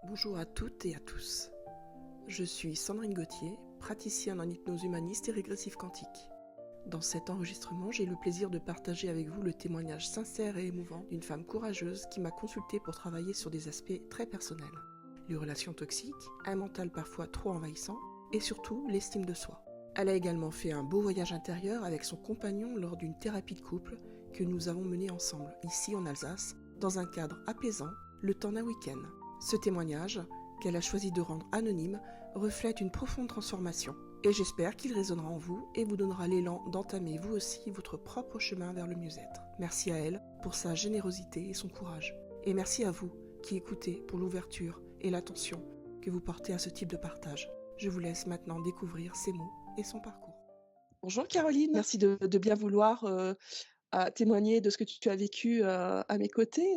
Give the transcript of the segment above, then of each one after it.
Bonjour à toutes et à tous. Je suis Sandrine Gauthier, praticienne en hypnose humaniste et régressive quantique. Dans cet enregistrement, j'ai le plaisir de partager avec vous le témoignage sincère et émouvant d'une femme courageuse qui m'a consultée pour travailler sur des aspects très personnels. Les relations toxiques, un mental parfois trop envahissant et surtout l'estime de soi. Elle a également fait un beau voyage intérieur avec son compagnon lors d'une thérapie de couple que nous avons menée ensemble, ici en Alsace, dans un cadre apaisant, le temps d'un week-end. Ce témoignage, qu'elle a choisi de rendre anonyme, reflète une profonde transformation. Et j'espère qu'il résonnera en vous et vous donnera l'élan d'entamer vous aussi votre propre chemin vers le mieux-être. Merci à elle pour sa générosité et son courage. Et merci à vous qui écoutez pour l'ouverture et l'attention que vous portez à ce type de partage. Je vous laisse maintenant découvrir ses mots et son parcours. Bonjour Caroline, merci de bien vouloir témoigner de ce que tu as vécu à mes côtés,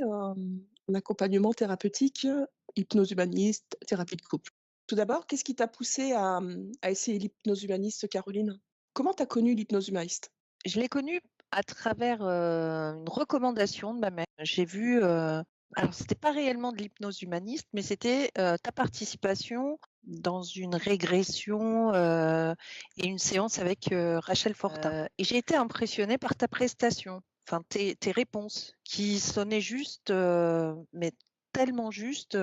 en accompagnement thérapeutique, hypnose humaniste, thérapie de couple. Tout d'abord, qu'est-ce qui t'a poussée à essayer l'hypnose humaniste, Caroline? Comment tu as connu l'hypnose humaniste? Je l'ai connue à travers, une recommandation de ma mère. J'ai vu, alors c'était pas réellement de l'hypnose humaniste, mais c'était, ta participation dans une régression, et une séance avec, Rachel Fortin. Et j'ai été impressionnée par ta prestation, enfin tes réponses qui sonnaient justes, mais tellement justes,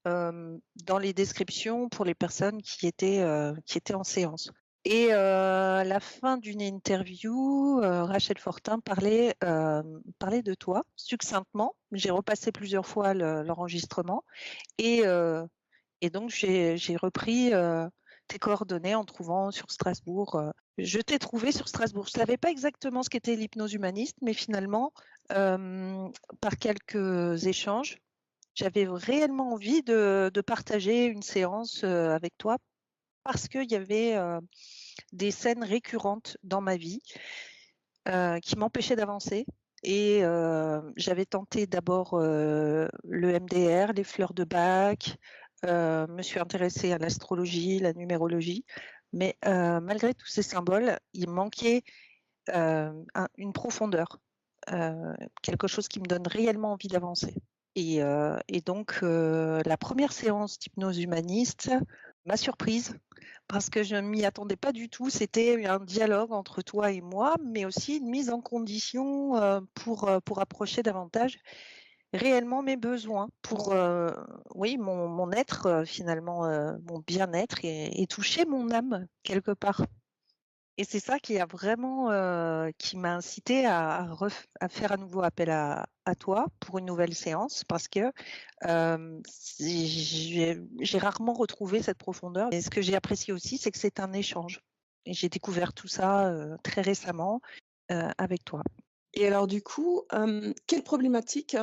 dans les descriptions pour les personnes qui étaient en séance. Et à la fin d'une interview, Rachel Fortin parlait de toi succinctement. J'ai repassé plusieurs fois l'enregistrement et donc j'ai repris, tes coordonnées en trouvant sur Strasbourg, je t'ai trouvé sur Strasbourg. Je savais pas exactement ce qu'était l'hypnose humaniste, mais finalement, par quelques échanges, j'avais réellement envie de partager une séance, avec toi parce qu'il y avait, des scènes récurrentes dans ma vie, qui m'empêchaient d'avancer et j'avais tenté d'abord, le MDR, les fleurs de Bach, me suis intéressée à l'astrologie, la numérologie, mais malgré tous ces symboles, il manquait, une profondeur, quelque chose qui me donne réellement envie d'avancer et donc la première séance d'hypnose humaniste m'a surprise parce que je ne m'y attendais pas du tout. C'était un dialogue entre toi et moi, mais aussi une mise en condition, pour approcher davantage réellement mes besoins, pour, oui, mon être, finalement, mon bien-être et toucher mon âme quelque part. Et c'est ça qui a vraiment, qui m'a incitée à faire à nouveau appel à toi pour une nouvelle séance parce que, j'ai rarement retrouvé cette profondeur et ce que j'ai apprécié aussi, c'est que c'est un échange et j'ai découvert tout ça, très récemment, avec toi. Et alors du coup, quelle problématique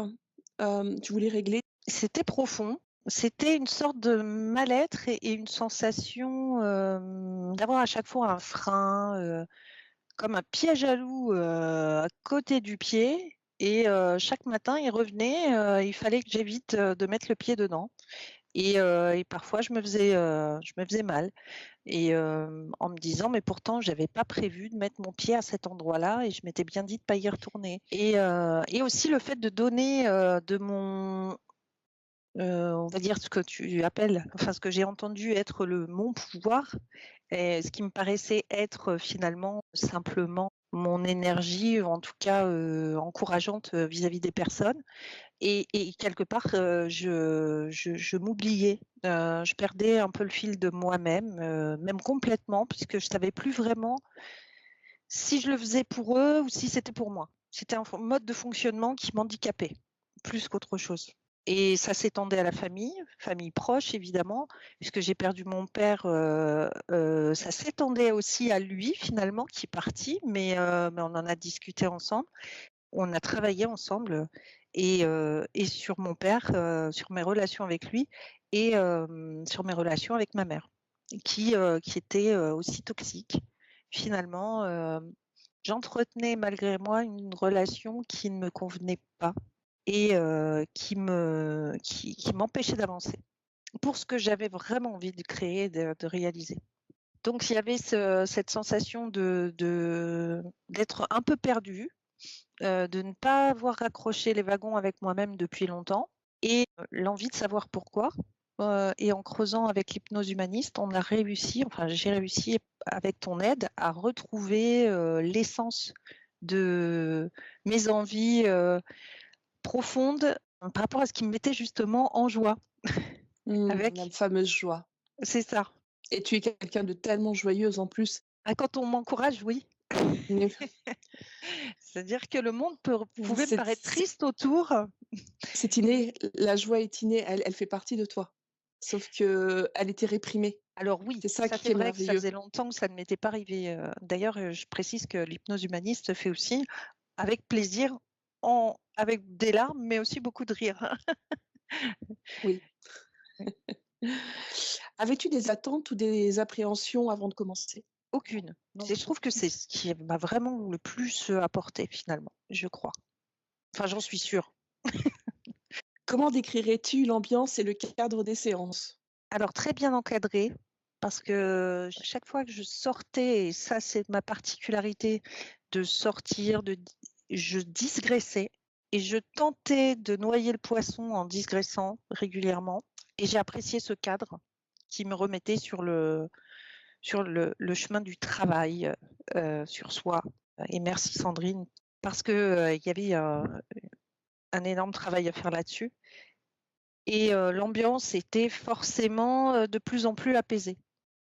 tu voulais régler? C'était profond, c'était une sorte de mal-être et une sensation, d'avoir à chaque fois un frein, comme un piège à loup, à côté du pied et chaque matin, il revenait, il fallait que j'évite, de mettre le pied dedans et parfois je me faisais mal et en me disant: «Mais pourtant j'avais pas prévu de mettre mon pied à cet endroit-là et je m'étais bien dit de pas y retourner» et aussi le fait de donner, de mon on va dire ce que tu appelles, enfin ce que j'ai entendu être le mon pouvoir et ce qui me paraissait être, finalement simplement mon énergie ou en tout cas, encourageante, vis-à-vis des personnes et quelque part, je m'oubliais, je perdais un peu le fil de moi-même, même complètement puisque je savais plus vraiment si je le faisais pour eux ou si c'était pour moi. C'était un mode de fonctionnement qui m'handicapait, plus qu'autre chose. Et ça s'étendait à la famille proche évidemment, puisque j'ai perdu mon père, ça s'étendait aussi à lui finalement qui est parti, mais on en a discuté ensemble. On a travaillé ensemble et sur mon père, sur mes relations avec lui et sur mes relations avec ma mère, qui étaient, aussi toxiques. Finalement, j'entretenais malgré moi une relation qui ne me convenait pas et qui m'empêchait d'avancer pour ce que j'avais vraiment envie de créer, de réaliser. Donc il y avait cette sensation d'être un peu perdue, de ne pas avoir raccroché les wagons avec moi-même depuis longtemps et l'envie de savoir pourquoi et en creusant avec l'hypnose humaniste, on a réussi, enfin j'ai réussi avec ton aide à retrouver l'essence de mes envies profondes par rapport à ce qui me mettait justement en joie. La Avec, fameuse joie. c'est ça. Et tu es quelqu'un de tellement joyeuse en plus. Ah, quand on m'encourage, oui. Mais C'est-à-dire que le monde pouvait me c'est paraître triste autour. c'est inné, la joie est innée, elle fait partie de toi. Sauf qu'elle était réprimée. Alors oui, C'est ça ça qui c'est est vrai que ça merveilleux. faisait longtemps que ça ne m'était pas arrivé. D'ailleurs, je précise que l'hypnose humaniste se fait aussi avec plaisir, avec des larmes, mais aussi beaucoup de rire. Oui. Avais-tu des attentes ou des appréhensions avant de commencer? Aucune. Non, Je trouve que aucune. c'est ce qui m'a vraiment le plus apporté finalement, je crois. Enfin, j'en suis sûre. Comment décrirais-tu l'ambiance et le cadre des séances? Alors très bien encadré, parce que chaque fois que je sortais, et ça c'est ma particularité, de sortir, je digressais et je tentais de noyer le poisson en digressant régulièrement. Et j'ai apprécié ce cadre qui me remettait sur le chemin du travail sur soi. Et merci Sandrine, parce que il y avait un énorme travail à faire là-dessus. Et l'ambiance était forcément de plus en plus apaisée.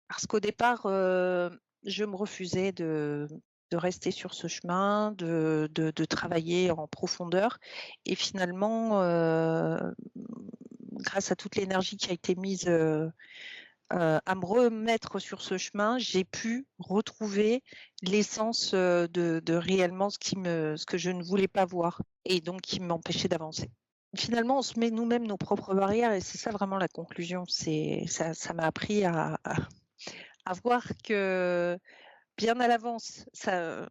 Parce qu'au départ, je me refusais de rester sur ce chemin, de travailler en profondeur. Et finalement, grâce à toute l'énergie qui a été mise à me remettre sur ce chemin, j'ai pu retrouver l'essence de réellement ce que je ne voulais pas voir et donc qui m'empêchait d'avancer. Finalement, on se met nous-mêmes nos propres barrières et c'est ça vraiment la conclusion. Ça m'a appris à voir que bien à l'avance, ça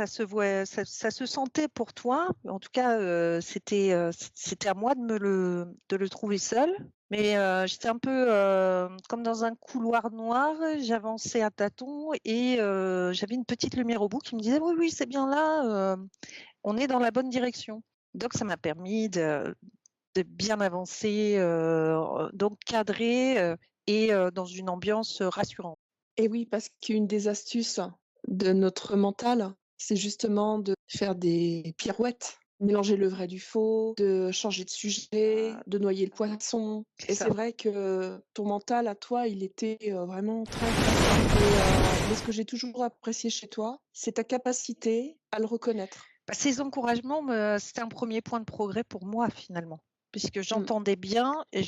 se voit, ça se sentait pour toi. En tout cas, c'était à moi de le trouver seul. Mais j'étais un peu comme dans un couloir noir. J'avançais à tâtons et j'avais une petite lumière au bout qui me disait oui, oui, c'est bien là. On est dans la bonne direction. Donc ça m'a permis de bien avancer, donc cadré et dans une ambiance rassurante. Et oui, parce qu'une des astuces de notre mental, c'est justement de faire des pirouettes, mélanger le vrai du faux, de changer de sujet, de noyer le poisson. C'est Et ça. c'est vrai que ton mental à toi, il était, vraiment très fort mais ce que j'ai toujours apprécié chez toi, c'est ta capacité à le reconnaître. Bah, ces encouragements, c'était un premier point de progrès pour moi finalement, puisque Mmh. j'entendais bien et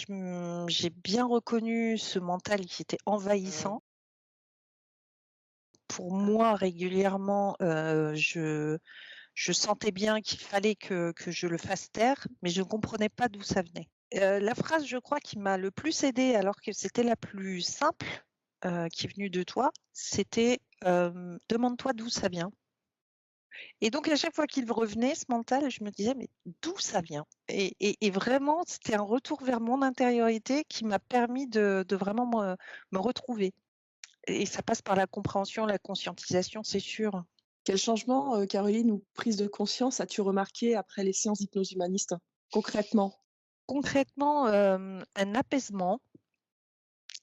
j'ai bien reconnu ce mental qui était envahissant. Pour moi, régulièrement, je sentais bien qu'il fallait que je le fasse taire, mais je ne comprenais pas d'où ça venait. La phrase, je crois, qui m'a le plus aidée, alors que c'était la plus simple, qui est venue de toi, c'était, «Demande-toi d'où ça vient». Et donc à chaque fois qu'il revenait ce mental, je me disais: «Mais d'où ça vient?» Et vraiment, c'était un retour vers mon intériorité qui m'a permis de vraiment me retrouver. Et ça passe par la compréhension, la conscientisation, c'est sûr. Quel changement, Caroline, ou prise de conscience as-tu remarqué après les séances d'hypnose humaniste? Concrètement? Concrètement, un apaisement,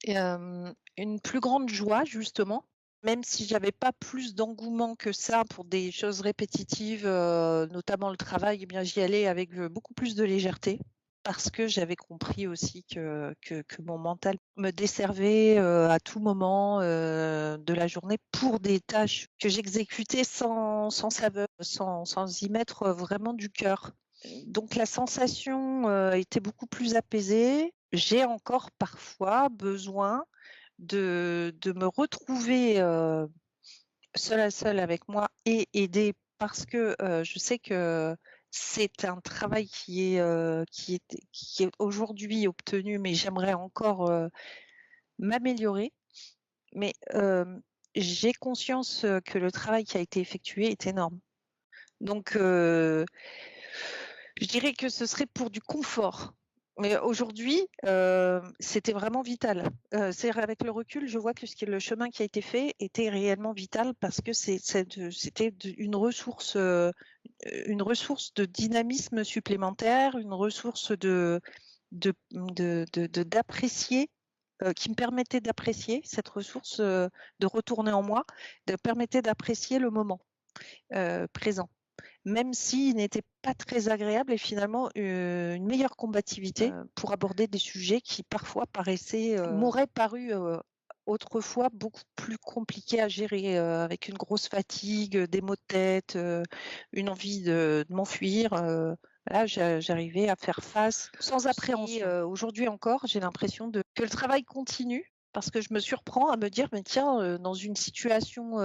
une plus grande joie justement, même si j'avais pas plus d'engouement que ça pour des choses répétitives, notamment le travail, eh bien j'y allais avec, beaucoup plus de légèreté. Parce que j'avais compris aussi que mon mental me desservait, à tout moment, de la journée pour des tâches que j'exécutais sans saveur, sans y mettre, vraiment du cœur. Donc la sensation, était beaucoup plus apaisée. J'ai encore parfois besoin de me retrouver, seule à seule avec moi et aidée parce que, je sais que c'est un travail qui est aujourd'hui obtenu, mais j'aimerais encore, m'améliorer. Mais, j'ai conscience, que le travail qui a été effectué est énorme. Donc, je dirais que ce serait pour du confort. Mais aujourd'hui, c'était vraiment vital. C'est-à-dire avec le recul, je vois que le chemin qui a été fait était réellement vital parce que c'était une ressource de dynamisme supplémentaire, une ressource d'apprécier, qui me permettait d'apprécier cette ressource, de retourner en moi, de permettait d'apprécier le moment présent. Même s'il n'était pas très agréable et finalement une meilleure combativité pour aborder des sujets qui parfois m'auraient paru autrefois beaucoup plus compliqués à gérer, avec une grosse fatigue, des maux de tête, une envie de m'enfuir. Là, j'arrivais à faire face sans appréhension. Aujourd'hui encore, j'ai l'impression que le travail continue parce que je me surprends à me dire, mais tiens, dans une situation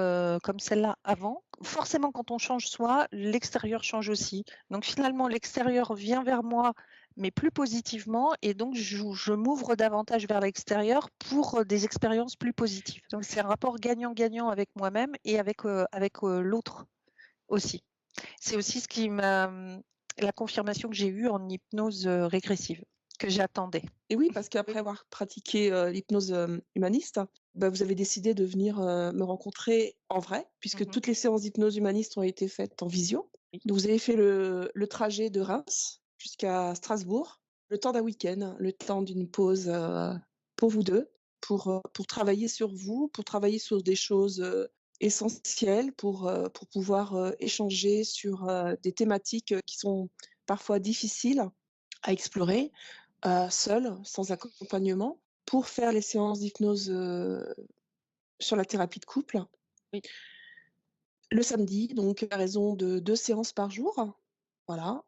comme celle-là avant, forcément quand on change soi, l'extérieur change aussi. Donc finalement, l'extérieur vient vers moi, mais plus positivement, et donc je m'ouvre davantage vers l'extérieur pour des expériences plus positives. Donc c'est un rapport gagnant-gagnant avec moi-même et avec l'autre aussi. C'est aussi la confirmation que j'ai eue en hypnose régressive, que j'attendais. Et oui, parce qu'après avoir pratiqué l'hypnose humaniste, bah, vous avez décidé de venir me rencontrer en vrai, puisque toutes les séances d'hypnose humaniste ont été faites en visio. Oui. Donc vous avez fait le trajet de Reims jusqu'à Strasbourg, le temps d'un week-end, le temps d'une pause pour vous deux, pour travailler sur vous, pour travailler sur des choses essentielles, pour pouvoir échanger sur des thématiques qui sont parfois difficiles à explorer, seul, sans accompagnement, pour faire les séances d'hypnose sur la thérapie de couple. Oui. Le samedi, donc à raison de 2 séances par jour. Voilà.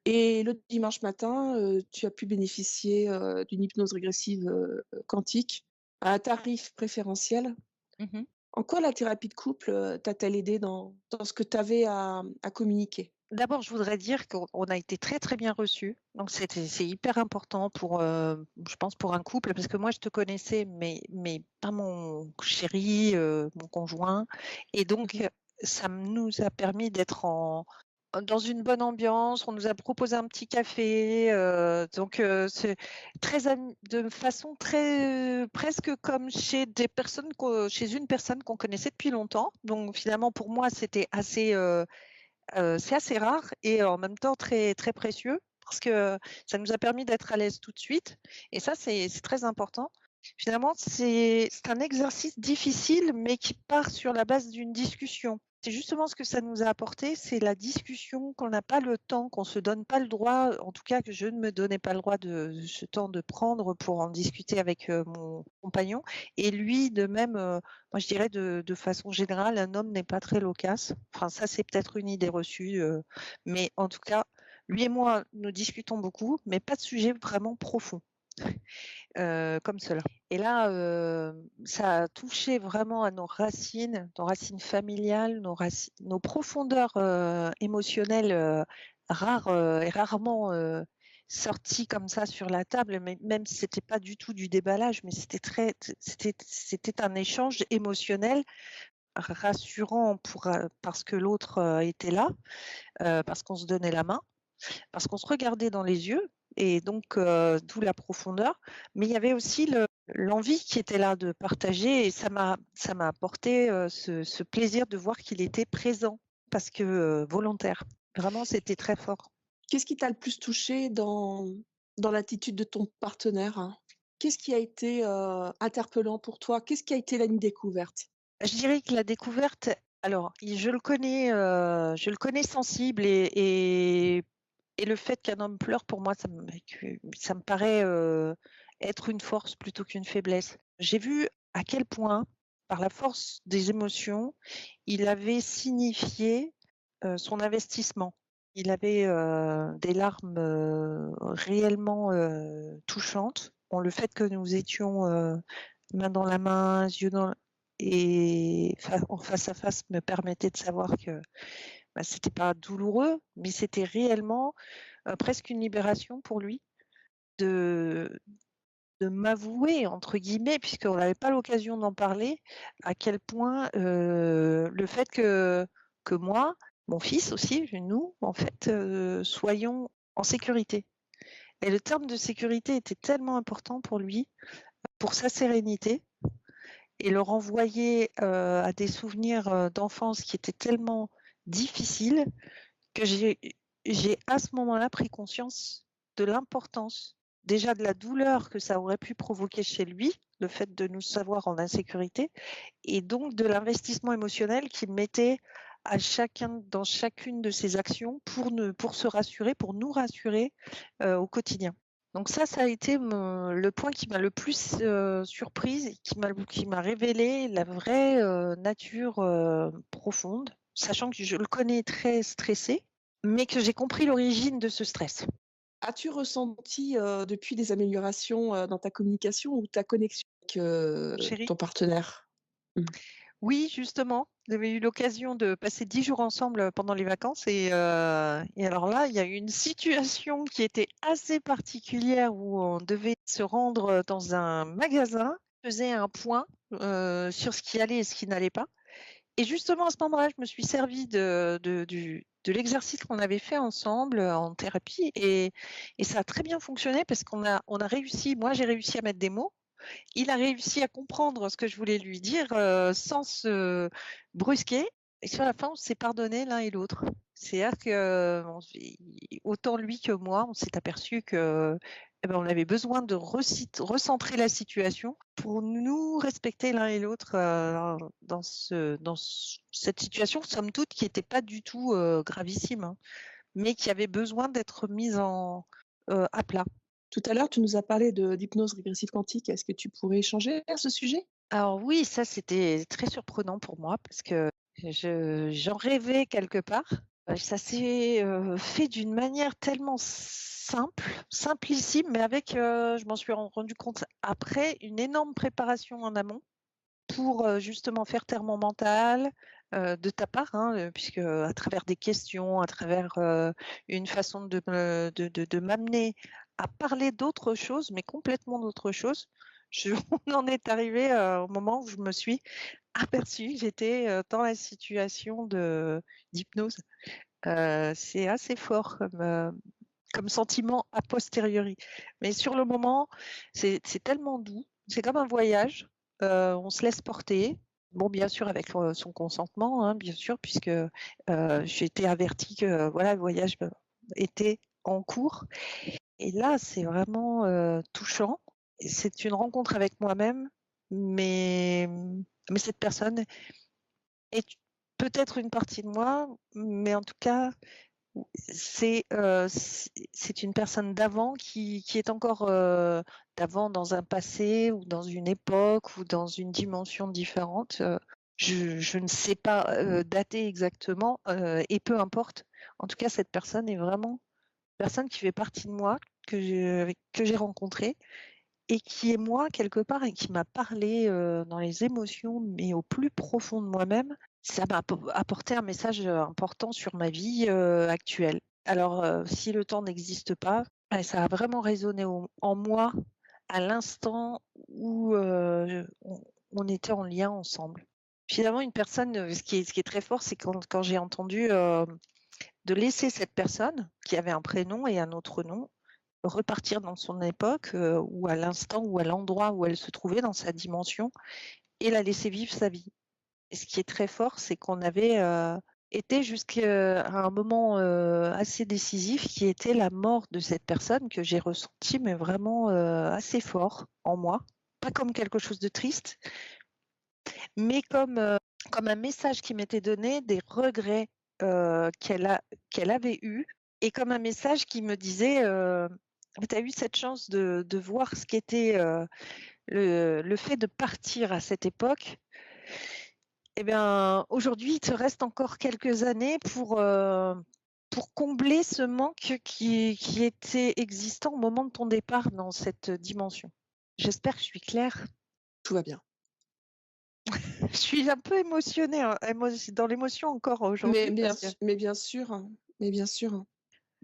Et le dimanche matin, tu as pu bénéficier d'une hypnose régressive quantique à un tarif préférentiel. Mmh. En quoi la thérapie de couple t'a-t-elle aidé dans ce que tu avais à communiquer? D'abord, je voudrais dire qu'on a été très, très bien reçus. Donc c'est hyper important pour, je pense pour un couple, parce que moi je te connaissais, mais pas mon chéri, mon conjoint, et donc ça nous a permis d'être dans une bonne ambiance. On nous a proposé un petit café, donc c'est de façon très presque comme chez chez une personne qu'on connaissait depuis longtemps. Donc finalement pour moi c'était c'est assez rare et en même temps très, très précieux parce que ça nous a permis d'être à l'aise tout de suite, et ça, c'est très important. Finalement, c'est un exercice difficile, mais qui part sur la base d'une discussion. C'est justement ce que ça nous a apporté, c'est la discussion, qu'on n'a pas le temps, qu'on se donne pas le droit, en tout cas que je ne me donnais pas le droit de ce temps de prendre pour en discuter avec mon compagnon, et lui de même. Moi, je dirais de façon générale, un homme n'est pas très loquace. Enfin, ça, c'est peut-être une idée reçue, mais en tout cas, lui et moi, nous discutons beaucoup, mais pas de sujet vraiment profond, comme cela. Et là, ça a touché vraiment à nos racines familiales, nos profondeurs émotionnelles rares et rarement sorties comme ça sur la table, mais même si c'était pas du tout du déballage, mais c'était un échange émotionnel rassurant parce que l'autre était là, parce qu'on se donnait la main, parce qu'on se regardait dans les yeux, et donc d'où la profondeur. Mais il y avait aussi l'envie qui était là de partager, et ça m'a apporté ce plaisir de voir qu'il était présent, parce que volontaire. Vraiment, c'était très fort. Qu'est-ce qui t'a le plus touché dans l'attitude de ton partenaire, hein? Qu'est-ce qui a été interpellant pour toi? Qu'est-ce qui a été une découverte? Je dirais que la découverte, alors je le connais sensible, et le fait qu'un homme pleure, pour moi, ça me paraît être une force plutôt qu'une faiblesse. J'ai vu à quel point, par la force des émotions, il avait signifié son investissement. Il avait des larmes réellement touchantes. Bon, le fait que nous étions main dans la main, yeux dans et en face à face me permettait de savoir que c'était pas douloureux, mais c'était réellement presque une libération pour lui de «m'avouer» entre guillemets, puisqu'on n'avait pas l'occasion d'en parler, à quel point le fait que moi, mon fils aussi, nous, en fait, soyons en sécurité. Et le terme de sécurité était tellement important pour lui, pour sa sérénité, et le renvoyer à des souvenirs d'enfance qui étaient tellement difficiles, que j'ai à ce moment-là pris conscience de l'importance déjà de la douleur que ça aurait pu provoquer chez lui, le fait de nous savoir en insécurité, et donc de l'investissement émotionnel qu'il mettait dans chacune de ses actions pour se rassurer, pour nous rassurer au quotidien. Donc ça a été le point qui m'a le plus surprise et qui m'a révélé la vraie nature profonde, sachant que je le connais très stressé, mais que j'ai compris l'origine de ce stress. As-tu ressenti depuis des améliorations dans ta communication ou ta connexion avec Chérie? ton partenaire? Mmh. Oui, justement, j'avais eu l'occasion de passer 10 jours ensemble pendant les vacances et alors là, il y a eu une situation qui était assez particulière où on devait se rendre dans un magasin, faisait un point sur ce qui allait et ce qui n'allait pas. Et justement, à ce moment-là, je me suis servie de l'exercice qu'on avait fait ensemble en thérapie et ça a très bien fonctionné parce on a réussi, moi j'ai réussi à mettre des mots, il a réussi à comprendre ce que je voulais lui dire, sans se brusquer et sur la fin, on s'est pardonné l'un et l'autre. C'est-à-dire que, autant lui que moi, on s'est aperçu que, on avait besoin de recentrer la situation pour nous respecter l'un et l'autre, cette situation, somme toute, qui était pas du tout, gravissime, hein, mais qui avait besoin d'être mise à plat. Tout à l'heure, tu nous as parlé d'hypnose régressive quantique. Est-ce que tu pourrais échanger à ce sujet? Alors oui, ça c'était très surprenant pour moi parce que j'en rêvais quelque part. Ça s'est, fait d'une manière tellement simple, simplissime, mais avec, je m'en suis rendu compte après, une énorme préparation en amont pour, justement faire taire mon mental, de ta part, hein, puisque à travers des questions, à travers, une façon de m'amener à parler d'autre chose, mais complètement d'autre chose, on en est arrivé, au moment où je me suis aperçue que j'étais, dans la situation d'hypnose. C'est assez fort comme sentiment a posteriori. Mais sur le moment, c'est tellement doux, c'est comme un voyage, on se laisse porter. Bon, bien sûr avec, son consentement, hein, bien sûr, puisque, j'ai été avertie que, voilà, le voyage, était en cours et là, c'est vraiment, touchant. Et c'est une rencontre avec moi-même, mais mais cette personne est peut-être une partie de moi, mais en tout cas, c'est une personne d'avant qui est encore, d'avant dans un passé ou dans une époque ou dans une dimension différente, je ne sais pas, dater exactement, et peu importe. En tout cas, cette personne est vraiment une personne qui fait partie de moi, que j'ai rencontrée et qui est moi quelque part et qui m'a parlé, dans les émotions, mais au plus profond de moi-même. Ça m'a apporté un message, important sur ma vie, actuelle. Alors, si le temps n'existe pas, ça a vraiment résonné en moi à l'instant où, on était en lien ensemble. Finalement, une personne, ce qui est très fort, c'est quand j'ai entendu, de laisser cette personne qui avait un prénom et un autre nom repartir dans son époque, ou à l'instant ou à l'endroit où elle se trouvait dans sa dimension et la laisser vivre sa vie. Et ce qui est très fort, c'est qu'on avait, été jusqu'à un moment, assez décisif qui était la mort de cette personne que j'ai ressenti mais vraiment, assez fort en moi. Pas comme quelque chose de triste, mais comme un message qui m'était donné, des regrets, qu'elle avait eus et comme un message qui me disait, «Tu as eu cette chance de voir ce qu'était, le fait de partir à cette époque. Eh bien, aujourd'hui, il te reste encore quelques années pour combler ce manque qui était existant au moment de ton départ dans cette dimension». J'espère que je suis claire. Tout va bien. Je suis un peu émotionnée, hein, dans l'émotion encore aujourd'hui parce que Mais bien sûr, hein, mais bien sûr, hein.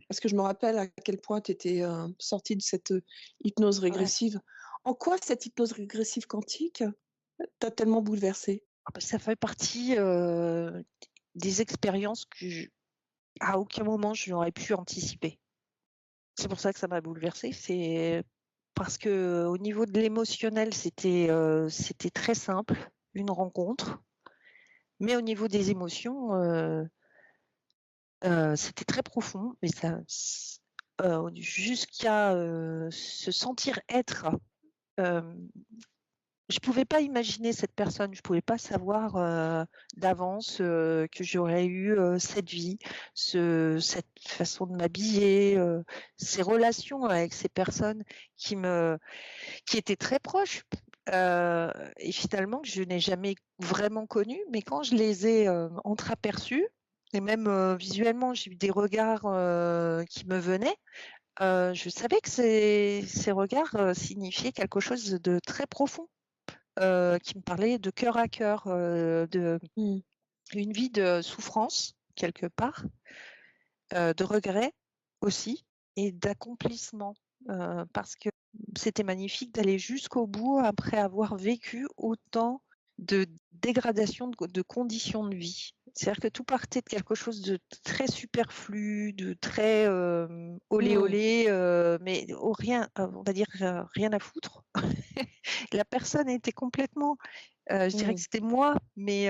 Parce que je me rappelle à quel point tu étais, sortie de cette, hypnose ouais. régressive. En quoi cette hypnose régressive quantique t'a tellement bouleversée? Ah bah, ça fait partie, des expériences à aucun moment je n'aurais pu anticiper. C'est pour ça que ça m'a bouleversée, c'est parce qu'au niveau de l'émotionnel, c'était très simple, une rencontre, mais au niveau des émotions, c'était très profond, mais jusqu'à se sentir être. Je pouvais pas imaginer cette personne, je pouvais pas savoir d'avance que j'aurais eu cette vie, cette façon de m'habiller, ces relations avec ces personnes qui étaient très proches et finalement que je n'ai jamais vraiment connues, mais quand je les ai entreaperçues et même visuellement, j'ai eu des regards qui me venaient. Je savais que ces regards signifiaient quelque chose de très profond. Qui me parlait de cœur à cœur, Mmh. une vie de souffrance quelque part, de regret aussi et d'accomplissement, parce que c'était magnifique d'aller jusqu'au bout après avoir vécu autant de dégradation de conditions de vie. C'est-à-dire que tout partait de quelque chose de très superflu, de très, olé Mmh. olé, mais rien, on va dire, rien à foutre. La personne était complètement, je dirais Mmh. que c'était moi, mais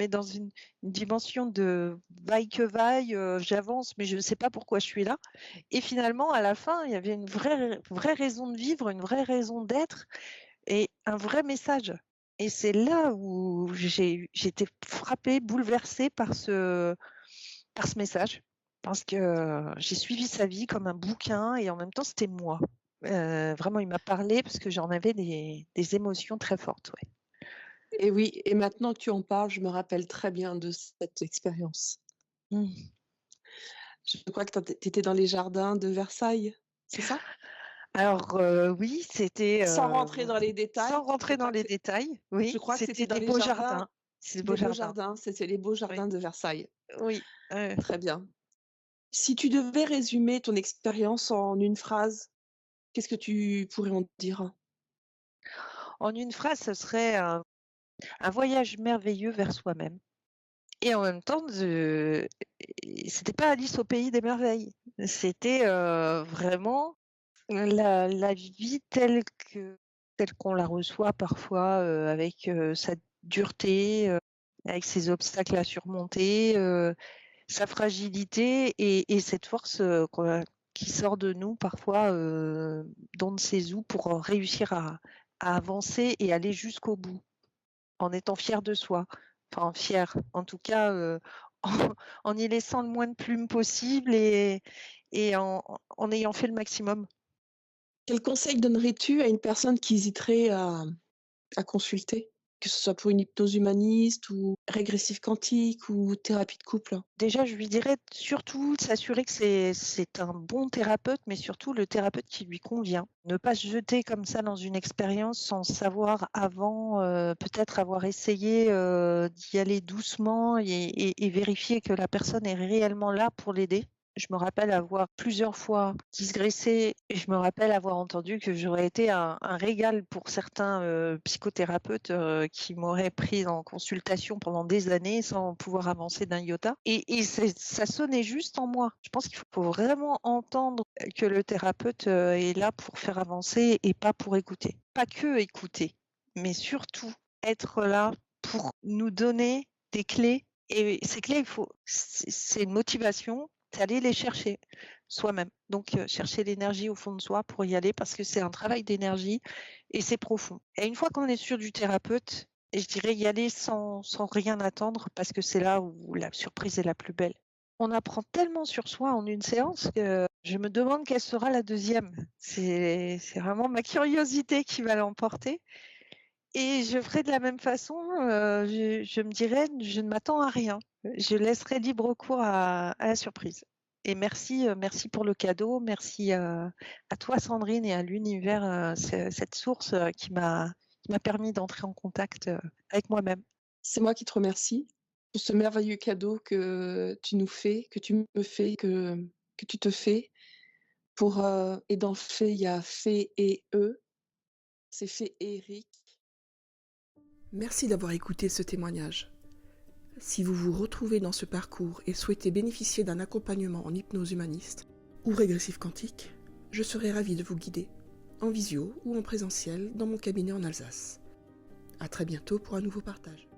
dans une dimension de vaille que vaille, j'avance, mais je ne sais pas pourquoi je suis là. Et finalement, à la fin, il y avait une vraie raison de vivre, une vraie raison d'être et un vrai message. Et c'est là où j'étais frappée, bouleversée par ce message, parce que j'ai suivi sa vie comme un bouquin et en même temps, c'était moi. Vraiment, il m'a parlé parce que j'en avais des émotions très fortes, ouais. Et oui, et maintenant que tu en parles, je me rappelle très bien de cette expérience. Mmh. Je crois que tu étais dans les jardins de Versailles, c'est ça? Alors, oui, c'était, Sans rentrer dans les sans détails, rentrer dans les détails, je oui, crois que c'était c'était dans des les beaux jardins jardins. C'est des beaux des beaux jardins, jardins, c'était les beaux oui, jardins de Versailles. oui, Très bien. Si tu devais résumer ton expérience en une phrase, qu'est-ce que tu pourrais en dire? en une phrase, ce serait un voyage merveilleux vers soi-même et en même temps c'était pas Alice au pays des merveilles. C'était, vraiment la vie telle qu'on la reçoit parfois, avec, sa dureté, avec ses obstacles à surmonter, sa fragilité et cette force, qui sort de nous parfois, d'on ne sait où pour réussir à avancer et aller jusqu'au bout, en étant fier de soi. Enfin fier, en tout cas, en en y laissant le moins de plumes possible et en ayant fait le maximum. Quel conseil donnerais-tu à une personne qui hésiterait à consulter? Que ce soit pour une hypnose humaniste ou régressif quantique ou thérapie de couple? Déjà, je lui dirais surtout de s'assurer que c'est un bon thérapeute, mais surtout le thérapeute qui lui convient. Ne pas se jeter comme ça dans une expérience sans savoir avant, peut-être avoir essayé, d'y aller doucement et vérifier que la personne est réellement là pour l'aider. Je me rappelle avoir plusieurs fois digressé et je me rappelle avoir entendu que j'aurais été un régal pour certains, psychothérapeutes, qui m'auraient prise en consultation pendant des années sans pouvoir avancer d'un iota et ça sonnait juste en moi. Je pense qu'il faut vraiment entendre que le thérapeute, est là pour faire avancer et pas pour écouter. Pas que écouter, mais surtout être là pour nous donner des clés et ces clés, c'est une motivation, c'est aller les chercher soi-même. Donc chercher l'énergie au fond de soi pour y aller parce que c'est un travail d'énergie et c'est profond. Et une fois qu'on est sûr du thérapeute, et je dirais y aller sans rien attendre parce que c'est là où la surprise est la plus belle. On apprend tellement sur soi en une séance que je me demande quelle sera la deuxième. C'est vraiment ma curiosité qui va l'emporter et je ferai de la même façon, je me dirais: «Je ne m'attends à rien». Je laisserai libre cours à la surprise et merci pour le cadeau. Merci, à toi Sandrine et à l'univers, cette source, qui m'a permis d'entrer en contact, avec moi-même. C'est moi qui te remercie pour ce merveilleux cadeau que tu nous fais, que tu me fais, que tu te fais pour, et dans fait, il y a fait et c'est féerique. Merci d'avoir écouté ce témoignage. Si vous vous retrouvez dans ce parcours et souhaitez bénéficier d'un accompagnement en hypnose humaniste ou régressif quantique, je serai ravie de vous guider, en visio ou en présentiel, dans mon cabinet en Alsace. À très bientôt pour un nouveau partage.